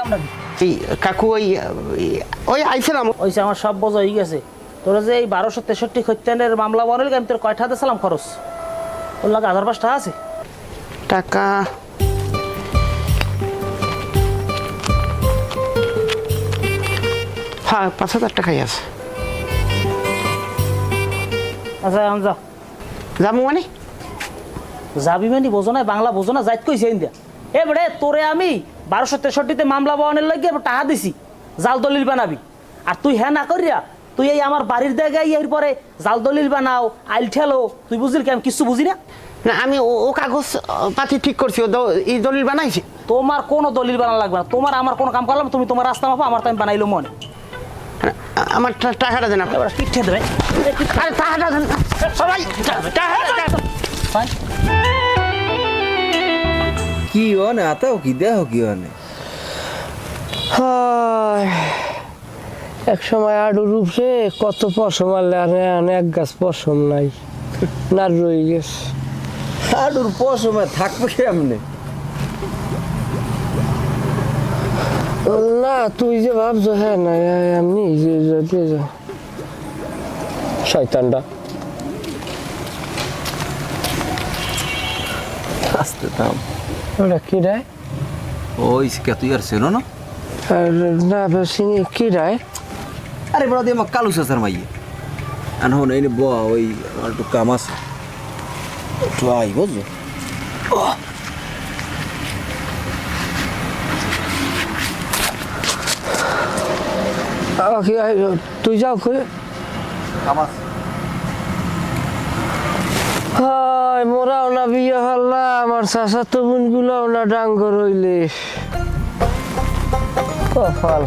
কামটা এই কাকু ওই আইছিলাম। ওইসে আমার সব বোঝা হয়ে গেছে। তোরা যে এই 1263 খতিয়ানের মামলা বনেল আমি তোর কয়টা দিয়েছিলাম খরচ? ওর লাগে 1005 টাকা আছে। টাকা হ্যাঁ 5000 টাকাই আছে। আচ্ছা এখন যা। যাবো মানে? যাবি মানে বোঝো না, বাংলা বোঝো না, যাইত কইছে ইন্দিয়া। এবারে তোরে আমি 1263-তে মামলা বহনের লাগে টাকা দিছি, জাল দলিল বানাবি। আর তুই হ্যাঁ না করিয়া তুই এই আমার বাড়ির জায়গায় এর পরে জাল দলিল বানাও, আইল ঠেলো, তুই বুঝলি কি? আমি কিছু বুঝি না। না আমি ও কাগজ পাতি ঠিক করছি, ও এই দলিল বানাইছি। তোমার কোনো দলিল বানানো লাগবে না, তোমার আমার কোনো কাম করলাম, তুমি তোমার রাস্তা মাপো, আমার টাইম বানাইলো মনে। আমার টাকাটা দেন আপনি। পিঠে দেবে। আরে টাকাটা দেন সবাই, কি অনে আতাও কি দেহ কি অনে? এক সময় আডুর উপরে কত পশম আনলে আর এক গাছ পশম নাই, না রয়ে গেছে। আডুর পশমে থাকবে কেমনে? না তুই যে ভাবছো হ্যাঁ না এমনি শয়তানটা। আস্তে দাম ওটা কি রায়? ওই কে তুই আর ছিল না? না চিনি কি রায়? আরে বড় দিয়ে আমার কালু সাসার মাইয়ে এখন এই ব ওই আমার একটু কাম আছে, একটু আই বুঝছো? তুই যাও করে কাম আছে। হায় মোরাও না বিয়ে হল্লা, আমার চাষা তো বোন গুলাও না ডাঙ্গ রইলে কপাল।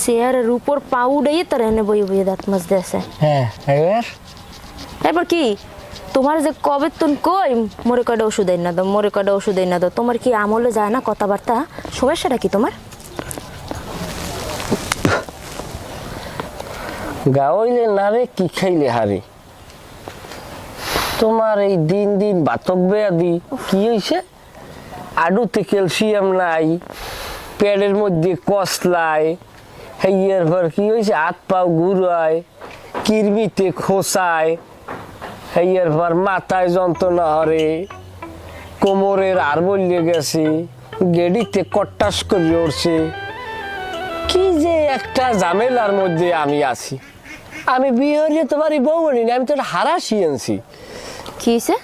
চেয়ারের উপর পা উড়াইয়ে তোর এনে বই বইয়ে দাঁত মাছ দিয়েছে। হ্যাঁ এবার কি তোমার যে কবে তুন কই মরে কয়টা ওষুধ না দাও, মরে কয়টা ওষুধ না দাও, তোমার কি আমলে যায় না কথাবার্তা? সমস্যাটা কি তোমার? গাওয়াইলে না রে কি খাইলে হারে, তোমার এই দিন দিন বাতক বেয়াদি কি হয়েছে? আডুতে ক্যালসিয়াম নাই, পেটের মধ্যে কসলায়, হেয়ার পর কি হয়েছে হাত পাও ঘুরায়, কিরমিতে খোসায়, হেয়ার পর মাথায় যন্ত্রণা হরে, কোমরের আর বললে গেছে, গেডিতে কট্টাস করে উঠছে। কি যে একটা ঝামেলার মধ্যে আমি আছি। আমি বিয়ে হলে তোমার এই বউ বলি না, আমি তো হারাসি আনছি। কি হয়েছে?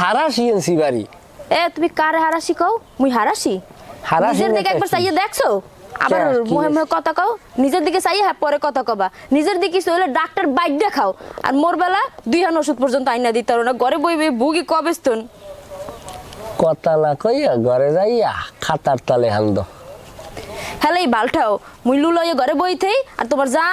হারাসি আনছি বাড়ি। তুমি কারে হারাসি কও? মুই হারাসি? নিজের দিকে একবার চাইয়ে দেখছো? আবার মুহে মুহে কথা কও। নিজের দিকে চাইয়ে হ্যাঁ পরে কথা কবা। নিজের দিকে হলে ডাক্তার বাইক দেখাও, আর মোর বেলা 2 হান ওষুধ পর্যন্ত আইনা দিতে পারো না। ঘরে বই বই ভুগি কবেস্তন কথা না কইয়া ঘরে যাইয়া খাতার তালে হান্দ। হ্যালো এই বালটাও মুই লুলয়ে ঘরে বইতেই আর তোমার যা